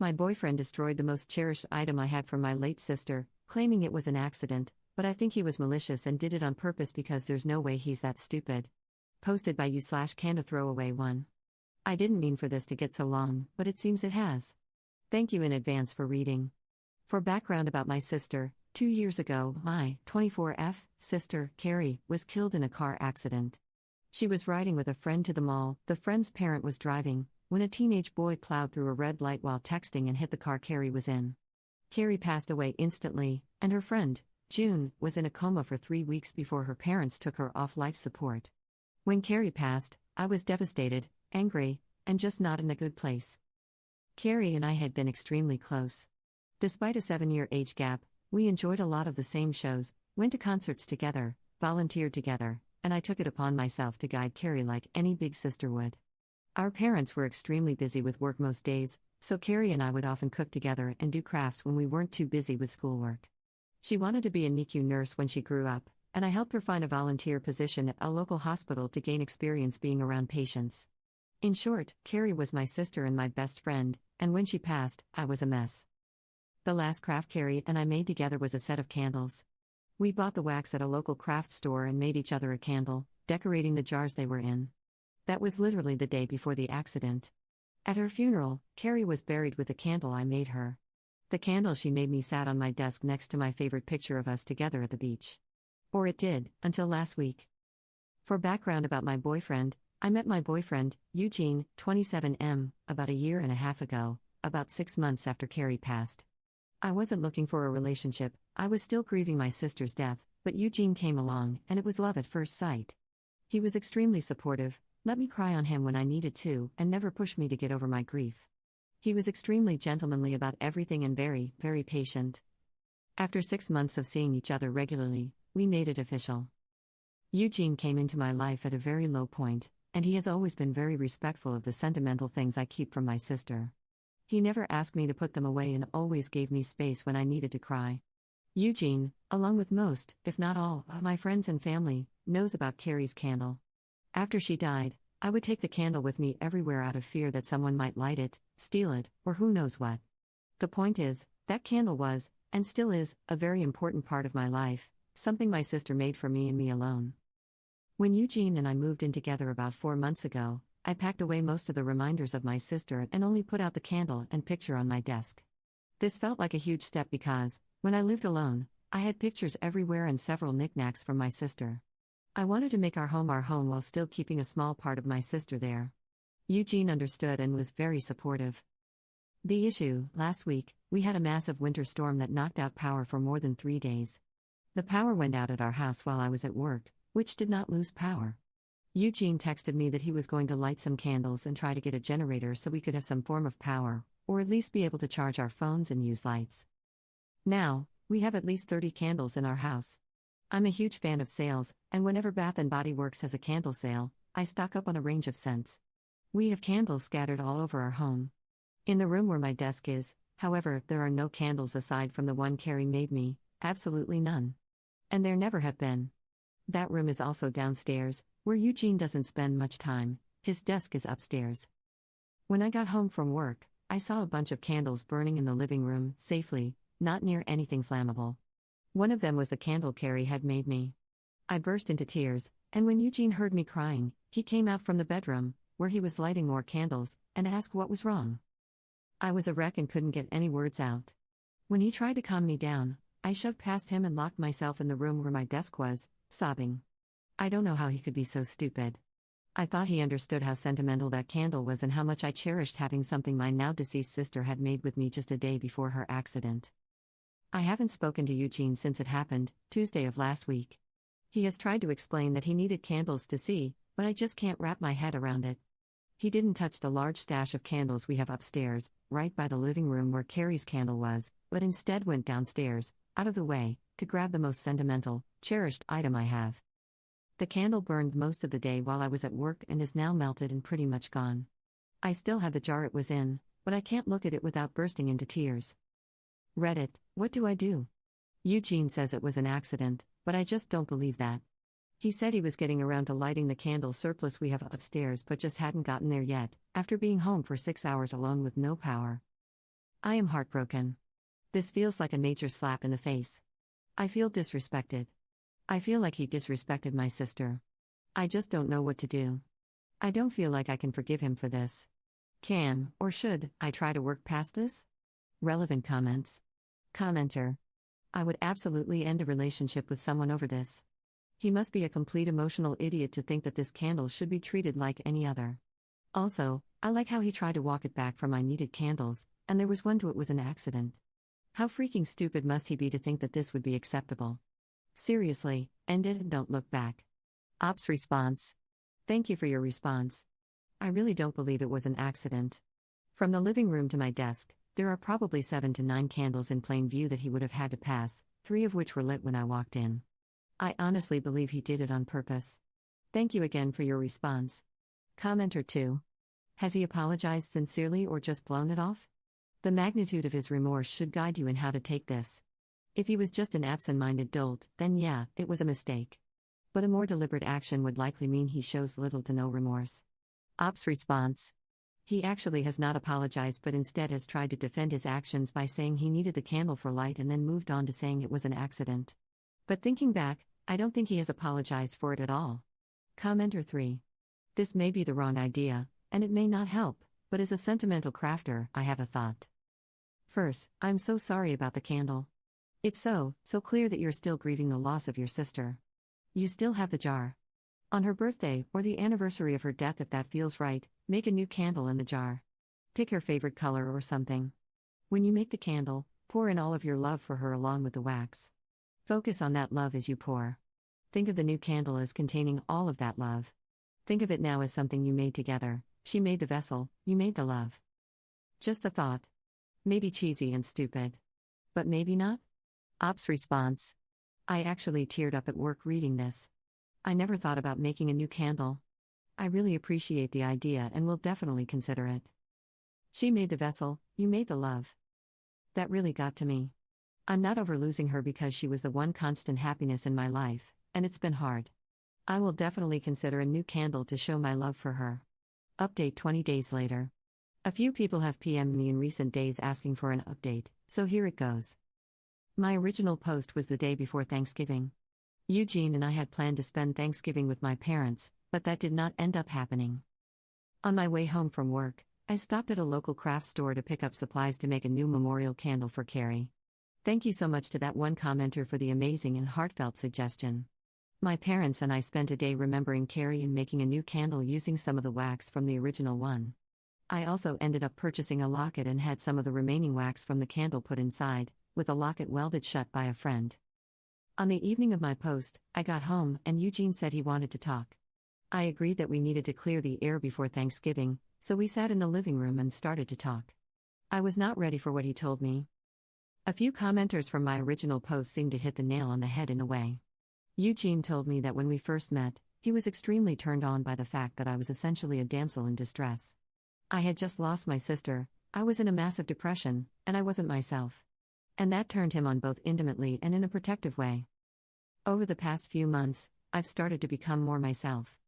My boyfriend destroyed the most cherished item I had from my late sister, claiming it was an accident, but I think he was malicious and did it on purpose because there's no way he's that stupid. Posted by you/Kinda Throwaway 1. I didn't mean for this to get so long, but it seems it has. Thank you in advance for reading. For background about my sister, 2 years ago, my 24F sister, Carrie, was killed in a car accident. She was riding with a friend to the mall, the friend's parent was driving, when a teenage boy plowed through a red light while texting and hit the car Carrie was in. Carrie passed away instantly, and her friend, June, was in a coma for 3 weeks before her parents took her off life support. When Carrie passed, I was devastated, angry, and just not in a good place. Carrie and I had been extremely close. Despite a 7-year age gap, we enjoyed a lot of the same shows, went to concerts together, volunteered together, and I took it upon myself to guide Carrie like any big sister would. Our parents were extremely busy with work most days, so Carrie and I would often cook together and do crafts when we weren't too busy with schoolwork. She wanted to be a NICU nurse when she grew up, and I helped her find a volunteer position at a local hospital to gain experience being around patients. In short, Carrie was my sister and my best friend, and when she passed, I was a mess. The last craft Carrie and I made together was a set of candles. We bought the wax at a local craft store and made each other a candle, decorating the jars they were in. That was literally the day before the accident. At her funeral, Carrie was buried with the candle I made her. The candle she made me sat on my desk next to my favorite picture of us together at the beach. Or it did, until last week. For background about my boyfriend, I met my boyfriend, Eugene, 27M, about a year and a half ago, about 6 months after Carrie passed. I wasn't looking for a relationship, I was still grieving my sister's death, but Eugene came along, and it was love at first sight. He was extremely supportive, let me cry on him when I needed to, and never pushed me to get over my grief. He was extremely gentlemanly about everything and very, very patient. After 6 months of seeing each other regularly, we made it official. Eugene came into my life at a very low point, and he has always been very respectful of the sentimental things I keep from my sister. He never asked me to put them away and always gave me space when I needed to cry. Eugene, along with most, if not all, of my friends and family, knows about Carrie's candle. After she died, I would take the candle with me everywhere out of fear that someone might light it, steal it, or who knows what. The point is, that candle was, and still is, a very important part of my life, something my sister made for me and me alone. When Eugene and I moved in together about 4 months ago, I packed away most of the reminders of my sister and only put out the candle and picture on my desk. This felt like a huge step because, when I lived alone, I had pictures everywhere and several knickknacks from my sister. I wanted to make our home while still keeping a small part of my sister there. Eugene understood and was very supportive. The issue, last week, we had a massive winter storm that knocked out power for more than 3 days. The power went out at our house while I was at work, which did not lose power. Eugene texted me that he was going to light some candles and try to get a generator so we could have some form of power, or at least be able to charge our phones and use lights. Now, we have at least 30 candles in our house. I'm a huge fan of sales, and whenever Bath & Body Works has a candle sale, I stock up on a range of scents. We have candles scattered all over our home. In the room where my desk is, however, there are no candles aside from the one Carrie made me, absolutely none. And there never have been. That room is also downstairs, where Eugene doesn't spend much time, his desk is upstairs. When I got home from work, I saw a bunch of candles burning in the living room, safely, not near anything flammable. One of them was the candle Carrie had made me. I burst into tears, and when Eugene heard me crying, he came out from the bedroom, where he was lighting more candles, and asked what was wrong. I was a wreck and couldn't get any words out. When he tried to calm me down, I shoved past him and locked myself in the room where my desk was, sobbing. I don't know how he could be so stupid. I thought he understood how sentimental that candle was and how much I cherished having something my now-deceased sister had made with me just a day before her accident. I haven't spoken to Eugene since it happened, Tuesday of last week. He has tried to explain that he needed candles to see, but I just can't wrap my head around it. He didn't touch the large stash of candles we have upstairs, right by the living room where Carrie's candle was, but instead went downstairs, out of the way, to grab the most sentimental, cherished item I have. The candle burned most of the day while I was at work and is now melted and pretty much gone. I still have the jar it was in, but I can't look at it without bursting into tears. Reddit, what do I do? Eugene says it was an accident, but I just don't believe that. He said he was getting around to lighting the candle surplus we have upstairs but just hadn't gotten there yet, after being home for 6 hours alone with no power. I am heartbroken. This feels like a major slap in the face. I feel disrespected. I feel like he disrespected my sister. I just don't know what to do. I don't feel like I can forgive him for this. Can, or should, I try to work past this? Relevant comments. Commenter. I would absolutely end a relationship with someone over this. He must be a complete emotional idiot to think that this candle should be treated like any other. Also, I like how he tried to walk it back from my needed candles, and there was one to it was an accident. How freaking stupid must he be to think that this would be acceptable? Seriously, end it and don't look back. Ops response. Thank you for your response. I really don't believe it was an accident. From the living room to my desk, there are probably 7 to 9 candles in plain view that he would have had to pass, 3 of which were lit when I walked in. I honestly believe he did it on purpose. Thank you again for your response. Commenter 2. Has he apologized sincerely or just blown it off? The magnitude of his remorse should guide you in how to take this. If he was just an absent-minded dolt, then yeah, it was a mistake. But a more deliberate action would likely mean he shows little to no remorse. Ops response. He actually has not apologized but instead has tried to defend his actions by saying he needed the candle for light and then moved on to saying it was an accident. But thinking back, I don't think he has apologized for it at all. Commenter 3. This may be the wrong idea, and it may not help, but as a sentimental crafter, I have a thought. First, I'm so sorry about the candle. It's so clear that you're still grieving the loss of your sister. You still have the jar. On her birthday, or the anniversary of her death if that feels right, make a new candle in the jar. Pick her favorite color or something. When you make the candle, pour in all of your love for her along with the wax. Focus on that love as you pour. Think of the new candle as containing all of that love. Think of it now as something you made together. She made the vessel, you made the love. Just a thought. Maybe cheesy and stupid. But maybe not? Ops response. I actually teared up at work reading this. I never thought about making a new candle. I really appreciate the idea and will definitely consider it. She made the vessel, you made the love. That really got to me. I'm not over losing her because she was the one constant happiness in my life, and it's been hard. I will definitely consider a new candle to show my love for her. Update 20 days later. A few people have PM'd me in recent days asking for an update, so here it goes. My original post was the day before Thanksgiving. Eugene and I had planned to spend Thanksgiving with my parents, but that did not end up happening. On my way home from work, I stopped at a local craft store to pick up supplies to make a new memorial candle for Carrie. Thank you so much to that one commenter for the amazing and heartfelt suggestion. My parents and I spent a day remembering Carrie and making a new candle using some of the wax from the original one. I also ended up purchasing a locket and had some of the remaining wax from the candle put inside, with a locket welded shut by a friend. On the evening of my post, I got home and Eugene said he wanted to talk. I agreed that we needed to clear the air before Thanksgiving, so we sat in the living room and started to talk. I was not ready for what he told me. A few commenters from my original post seemed to hit the nail on the head in a way. Eugene told me that when we first met, he was extremely turned on by the fact that I was essentially a damsel in distress. I had just lost my sister, I was in a massive depression, and I wasn't myself. And that turned him on both intimately and in a protective way. Over the past few months, I've started to become more myself.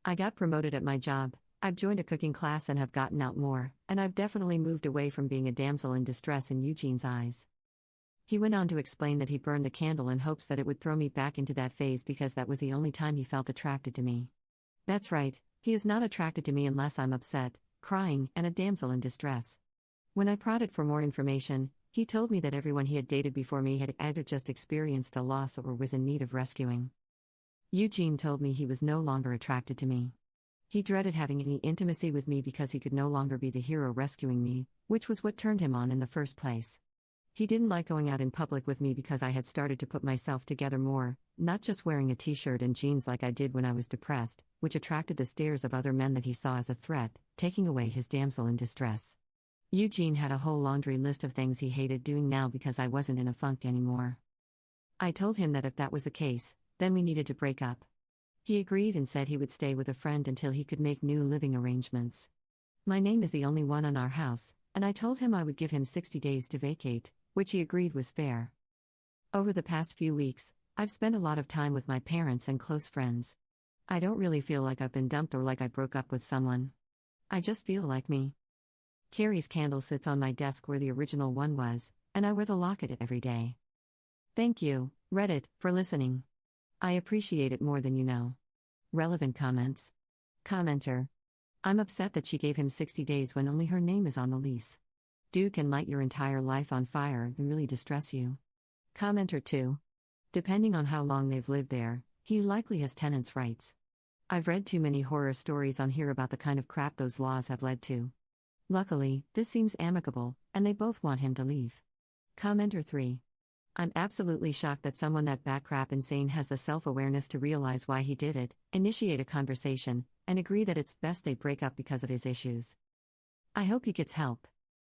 I got promoted at my job, I've joined a cooking class and have gotten out more, and I've definitely moved away from being a damsel in distress in Eugene's eyes. He went on to explain that he burned the candle in hopes that it would throw me back into that phase because that was the only time he felt attracted to me. That's right, he is not attracted to me unless I'm upset, crying, and a damsel in distress. When I prodded for more information, he told me that everyone he had dated before me had either just experienced a loss or was in need of rescuing. Eugene told me he was no longer attracted to me. He dreaded having any intimacy with me because he could no longer be the hero rescuing me, which was what turned him on in the first place. He didn't like going out in public with me because I had started to put myself together more, not just wearing a t-shirt and jeans like I did when I was depressed, which attracted the stares of other men that he saw as a threat, taking away his damsel in distress. Eugene had a whole laundry list of things he hated doing now because I wasn't in a funk anymore. I told him that if that was the case, then we needed to break up. He agreed and said he would stay with a friend until he could make new living arrangements. My name is the only one on our house, and I told him I would give him 60 days to vacate, which he agreed was fair. Over the past few weeks, I've spent a lot of time with my parents and close friends. I don't really feel like I've been dumped or like I broke up with someone. I just feel like me. Carrie's candle sits on my desk where the original one was, and I wear the locket every day. Thank you, Reddit, for listening. I appreciate it more than you know. Relevant comments. Commenter. I'm upset that she gave him 60 days when only her name is on the lease. Dude can light your entire life on fire and really distress you. Commenter 2. Depending on how long they've lived there, he likely has tenants' rights. I've read too many horror stories on here about the kind of crap those laws have led to. Luckily, this seems amicable, and they both want him to leave. Commenter 3. I'm absolutely shocked that someone that batcrap insane has the self-awareness to realize why he did it, initiate a conversation, and agree that it's best they break up because of his issues. I hope he gets help.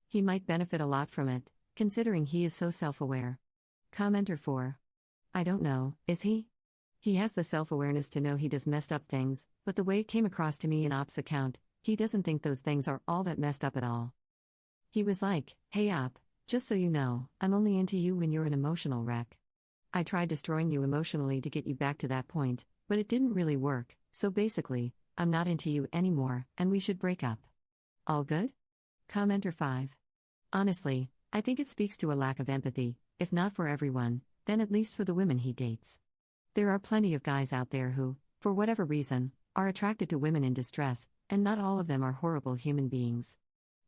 He might benefit a lot from it, considering he is so self-aware. Commenter 4. I don't know, is he? He has the self-awareness to know he does messed up things, but the way it came across to me in Op's account, he doesn't think those things are all that messed up at all. He was like, hey Op, just so you know, I'm only into you when you're an emotional wreck. I tried destroying you emotionally to get you back to that point, but it didn't really work, so basically, I'm not into you anymore, and we should break up. All good? Commenter 5. Honestly, I think it speaks to a lack of empathy, if not for everyone, then at least for the women he dates. There are plenty of guys out there who, for whatever reason, are attracted to women in distress, and not all of them are horrible human beings.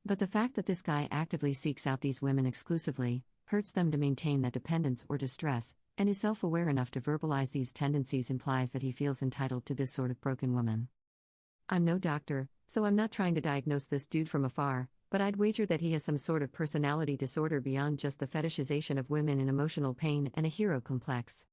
But the fact that this guy actively seeks out these women exclusively, hurts them to maintain that dependence or distress, and is self-aware enough to verbalize these tendencies implies that he feels entitled to this sort of broken woman. I'm no doctor, so I'm not trying to diagnose this dude from afar, but I'd wager that he has some sort of personality disorder beyond just the fetishization of women in emotional pain and a hero complex.